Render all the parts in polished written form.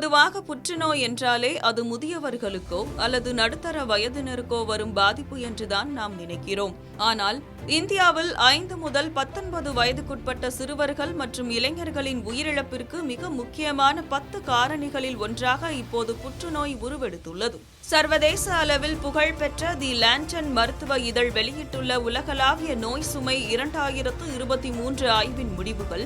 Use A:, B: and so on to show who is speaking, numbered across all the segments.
A: பொதுவாக புற்றுநோய் என்றாலே அது முதியவர்களுக்கோ அல்லது நடுத்தர வயதினருக்கோ வரும் பாதிப்பு என்றுதான் நாம் நினைக்கிறோம். ஆனால் இந்தியாவில் 5 முதல் 19 வயதுக்குட்பட்ட சிறுவர்கள் மற்றும் இளைஞர்களின் உயிரிழப்பிற்கு மிக முக்கியமான 10 காரணிகளில் ஒன்றாக இப்போது புற்றுநோய் உருவெடுத்துள்ளது. சர்வதேச அளவில் புகழ்பெற்ற தி லான்டன் மருத்துவ இதழ் வெளியிட்டுள்ள உலகளாவிய நோய் சுமை 2023 ஆய்வின் முடிவுகள்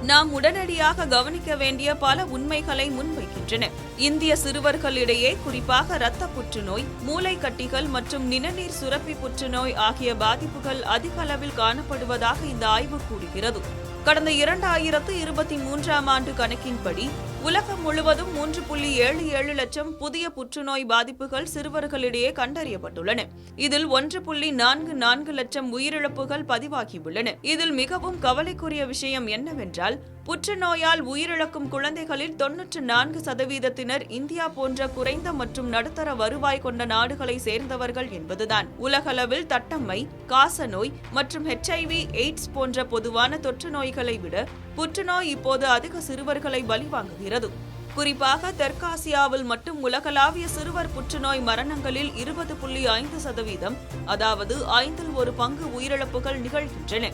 A: நாம் உடனடியாக கவனிக்க வேண்டிய பல உண்மைகளை முன்வைக்கின்றன. இந்திய சிறுவர்களிடையே குறிப்பாக இரத்த புற்றுநோய், மூளை கட்டிகள் மற்றும் நிணநீர் சுரப்பி புற்றுநோய் ஆகிய பாதிப்புகள் அதிக அளவில் காணப்படுவதாக இந்த ஆய்வு கூறுகிறது. கடந்த 2023 ஆண்டு கணக்கின்படி உலகம் முழுவதும் 3.77 லட்சம் புதிய புற்றுநோய் பாதிப்புகள் சிறுவர்களிடையே கண்டறியப்பட்டுள்ளன. இதில் 1.44 லட்சம் உயிரிழப்புகள் பதிவாகியுள்ளன. இதில் மிகவும் கவலைக்குரிய விஷயம் என்னவென்றால், புற்றுநோயால் உயிரிழக்கும் குழந்தைகளில் 94% இந்தியா போன்ற குறைந்த மற்றும் நடுத்தர வருவாய் கொண்ட நாடுகளை சேர்ந்தவர்கள் என்பதுதான். உலகளவில் தட்டம்மை, காசநோய் மற்றும் HIV, எய்ட்ஸ் போன்ற பொதுவான தொற்று நோய்களை விட புற்றுநோய் இப்போது அதிக சிறுவர்களை பலிவாங்குகிறது. குறிப்பாக தெற்காசியாவில் மட்டும் உலகளாவிய சிறுவர் புற்றுநோய் மரணங்களில் 20.5%, அதாவது 1/5 உயிரிழப்புகள் நிகழ்கின்றன.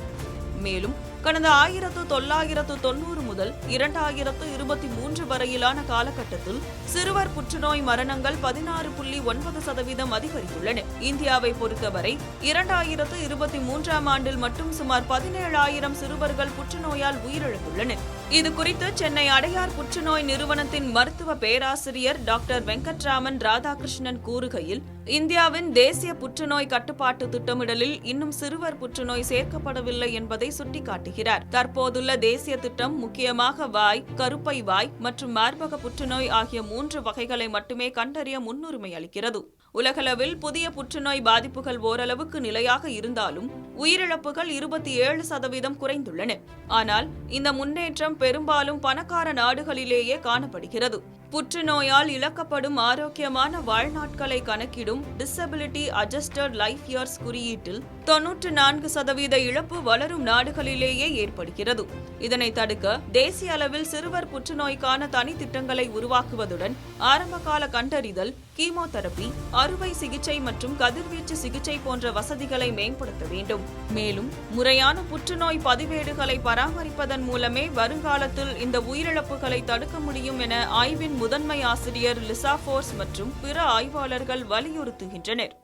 A: மேலும் கடந்த 1990 முதல் 2023 வரையிலான காலகட்டத்தில் சிறுவர் புற்றுநோய் மரணங்கள் 16.9% அதிகரித்துள்ளன. இந்தியாவை பொறுத்தவரை 2023 ஆண்டில் மட்டும் சுமார் 17,000 சிறுவர்கள் புற்றுநோயால் உயிரிழந்துள்ளனர். இது குறித்து சென்னை அடையார் புற்றுநோய் நிறுவனத்தின் மருத்துவ பேராசிரியர் டாக்டர் வெங்கட்ராமன் ராதாகிருஷ்ணன் கூறுகையில், இந்தியாவின் தேசிய புற்றுநோய் கட்டுப்பாட்டு திட்டமிடலில் இன்னும் சிறுவர் புற்றுநோய் சேர்க்கப்படவில்லை என்பதை சுட்டிக்காட்டுகிறார். தற்போதுள்ள தேசிய திட்டம் முக்கியமாக வாய், கருப்பை வாய் மற்றும் மார்பக புற்றுநோய் ஆகிய 3 வகைகளை மட்டுமே கண்டறிய முன்னுரிமை அளிக்கிறது. உலகளவில் புதிய புற்றுநோய் பாதிப்புகள் ஓரளவுக்கு நிலையாக இருந்தாலும் உயிரிழப்புகள் 27% குறைந்துள்ளன. ஆனால் இந்த முன்னேற்றம் பெரும்பாலும் பணக்கார நாடுகளிலேயே காணப்படுகிறது. புற்றுநோயால் இழக்கப்படும் ஆரோக்கியமான வாழ்நாட்களை கணக்கிடும் டிசபிலிட்டி அட்ஜஸ்டட் லைஃப் இயர்ஸ் குறியீட்டில் 94% இழப்பு வளரும் நாடுகளிலேயே ஏற்படுகிறது. இதனை தடுக்க தேசிய அளவில் சிறுவர் புற்றுநோய்க்கான தனி திட்டங்களை உருவாக்குவதுடன் ஆரம்பகால கண்டறிதல், கீமோதெரபி, அறுவை சிகிச்சை மற்றும் கதிர்வீச்சு சிகிச்சை போன்ற வசதிகளை மேம்படுத்த வேண்டும். மேலும் முறையான புற்றுநோய் பதிவேடுகளை பராமரிப்பதன் மூலமே வருங்காலத்தில் இந்த உயிரிழப்புகளை தடுக்க முடியும் என ஆய்வின் முதன்மை ஆசிரியர் லிசா ஃபோர்ஸ் மற்றும் பிற ஆய்வாளர்கள் வலியுறுத்துகின்றனர்.